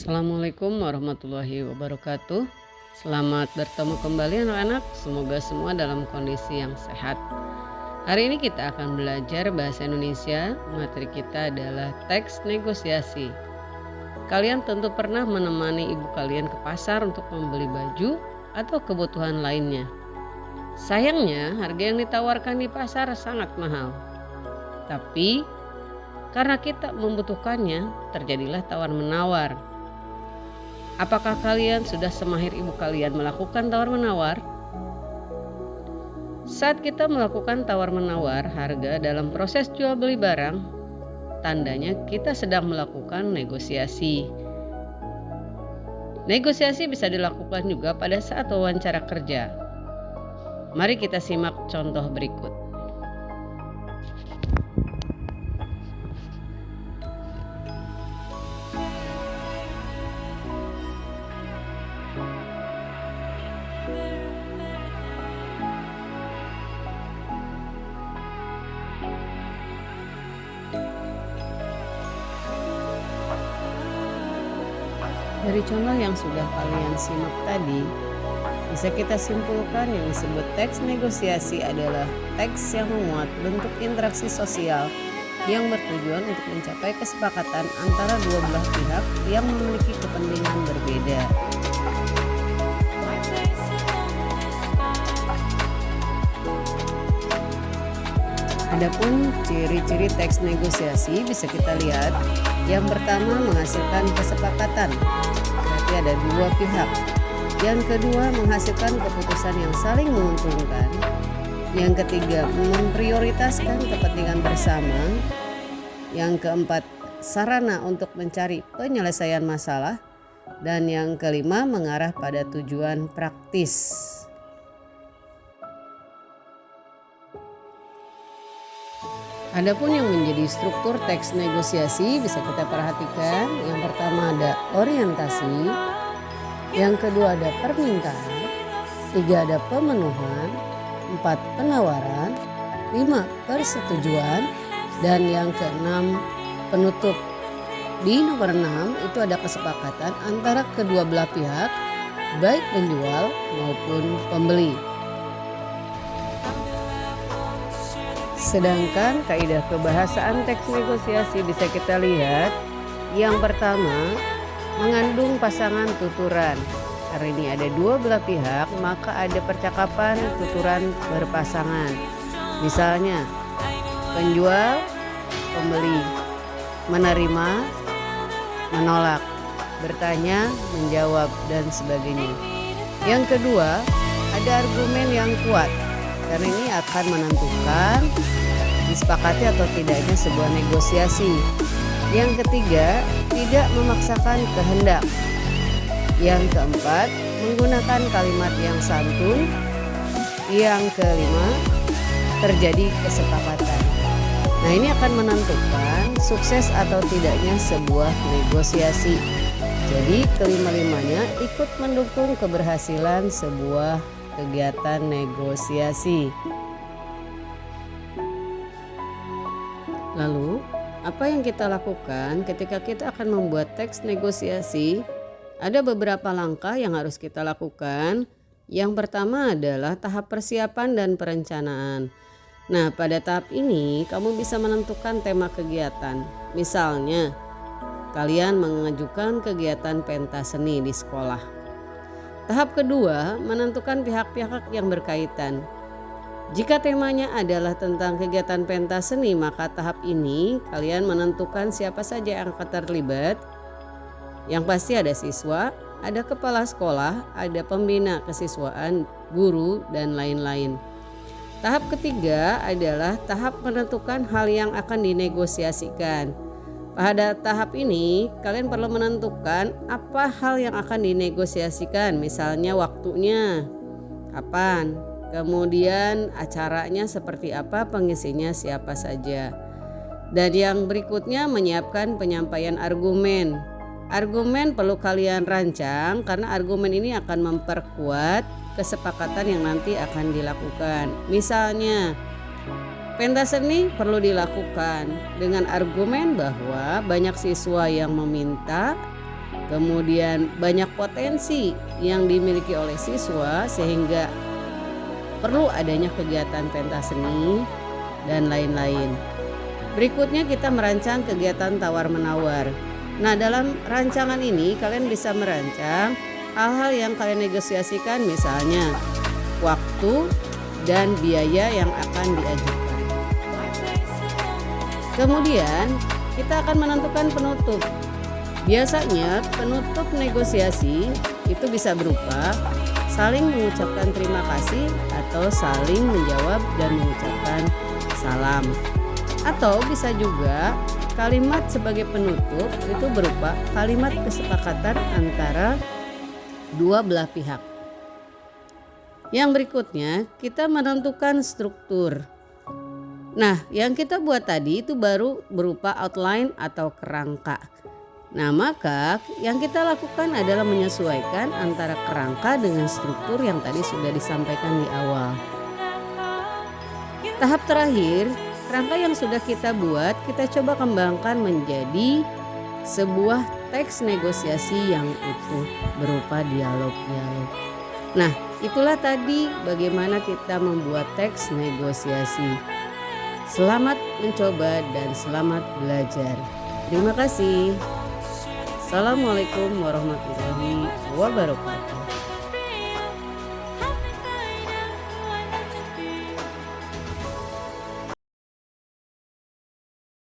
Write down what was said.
Assalamualaikum warahmatullahi wabarakatuh. Selamat bertemu kembali anak-anak. Semoga semua dalam kondisi yang sehat. Hari ini kita akan belajar bahasa Indonesia. Materi kita adalah teks negosiasi. Kalian tentu pernah menemani ibu kalian ke pasar untuk membeli baju atau kebutuhan lainnya. Sayangnya harga yang ditawarkan di pasar sangat mahal. Tapi karena kita membutuhkannya, terjadilah tawar-menawar. Apakah kalian sudah semahir ibu kalian melakukan tawar-menawar? Saat kita melakukan tawar-menawar harga dalam proses jual beli barang, tandanya kita sedang melakukan negosiasi. Negosiasi bisa dilakukan juga pada saat wawancara kerja. Mari kita simak contoh berikut. Dari contoh yang sudah kalian simak tadi, bisa kita simpulkan yang disebut teks negosiasi adalah teks yang memuat bentuk interaksi sosial yang bertujuan untuk mencapai kesepakatan antara dua belah pihak yang memiliki kepentingan berbeda. Adapun ciri-ciri teks negosiasi bisa kita lihat. Yang pertama, menghasilkan kesepakatan, berarti ada dua pihak. Yang kedua, menghasilkan keputusan yang saling menguntungkan. Yang ketiga, memprioritaskan kepentingan bersama. Yang keempat, sarana untuk mencari penyelesaian masalah. Dan yang kelima, mengarah pada tujuan praktis. Adapun yang menjadi struktur teks negosiasi bisa kita perhatikan. Yang pertama ada orientasi, yang kedua ada permintaan, tiga ada pemenuhan, empat penawaran, lima persetujuan, dan yang keenam penutup. Di nomor 6 itu ada kesepakatan antara kedua belah pihak, baik penjual maupun pembeli. Sedangkan kaidah kebahasaan teks negosiasi bisa kita lihat. Yang pertama, mengandung pasangan tuturan. Karena ini ada dua belah pihak, maka ada percakapan tuturan berpasangan. Misalnya, penjual, pembeli, menerima, menolak, bertanya, menjawab, dan sebagainya. Yang kedua, ada argumen yang kuat. Karena ini akan menentukan disepakati atau tidaknya sebuah negosiasi. Yang ketiga, tidak memaksakan kehendak. Yang keempat, menggunakan kalimat yang santun. Yang kelima, terjadi kesepakatan. Nah, ini akan menentukan sukses atau tidaknya sebuah negosiasi. Jadi kelima-limanya ikut mendukung keberhasilan sebuah kegiatan negosiasi. Lalu, apa yang kita lakukan ketika kita akan membuat teks negosiasi? Ada beberapa langkah yang harus kita lakukan. Yang pertama adalah tahap persiapan dan perencanaan. Nah, pada tahap ini kamu bisa menentukan tema kegiatan. Misalnya, kalian mengajukan kegiatan pentas seni di sekolah. Tahap kedua, menentukan pihak-pihak yang berkaitan. Jika temanya adalah tentang kegiatan pentas seni, maka tahap ini kalian menentukan siapa saja yang akan terlibat. Yang pasti ada siswa, ada kepala sekolah, ada pembina kesiswaan, guru, dan lain-lain. Tahap ketiga adalah tahap menentukan hal yang akan dinegosiasikan. Pada tahap ini, kalian perlu menentukan apa hal yang akan dinegosiasikan, misalnya waktunya, kapan, kemudian acaranya seperti apa, pengisinya siapa saja. Dan yang berikutnya menyiapkan penyampaian argumen. Argumen perlu kalian rancang karena argumen ini akan memperkuat kesepakatan yang nanti akan dilakukan. Misalnya, pentas seni perlu dilakukan dengan argumen bahwa banyak siswa yang meminta kemudian banyak potensi yang dimiliki oleh siswa sehingga perlu adanya kegiatan pentas seni dan lain-lain. Berikutnya kita merancang kegiatan tawar-menawar. Nah, dalam rancangan ini kalian bisa merancang hal-hal yang kalian negosiasikan, misalnya waktu dan biaya yang akan diajukan. Kemudian kita akan menentukan penutup. Biasanya penutup negosiasi itu bisa berupa saling mengucapkan terima kasih atau saling menjawab dan mengucapkan salam. Atau bisa juga kalimat sebagai penutup itu berupa kalimat kesepakatan antara dua belah pihak. Yang berikutnya kita menentukan struktur. Nah, yang kita buat tadi itu baru berupa outline atau kerangka. Nah, maka yang kita lakukan adalah menyesuaikan antara kerangka dengan struktur yang tadi sudah disampaikan di awal. Tahap terakhir, kerangka yang sudah kita buat kita coba kembangkan menjadi sebuah teks negosiasi yang utuh berupa dialog-dialog. Nah, itulah tadi bagaimana kita membuat teks negosiasi. Selamat mencoba dan selamat belajar. Terima kasih. Assalamualaikum warahmatullahi wabarakatuh.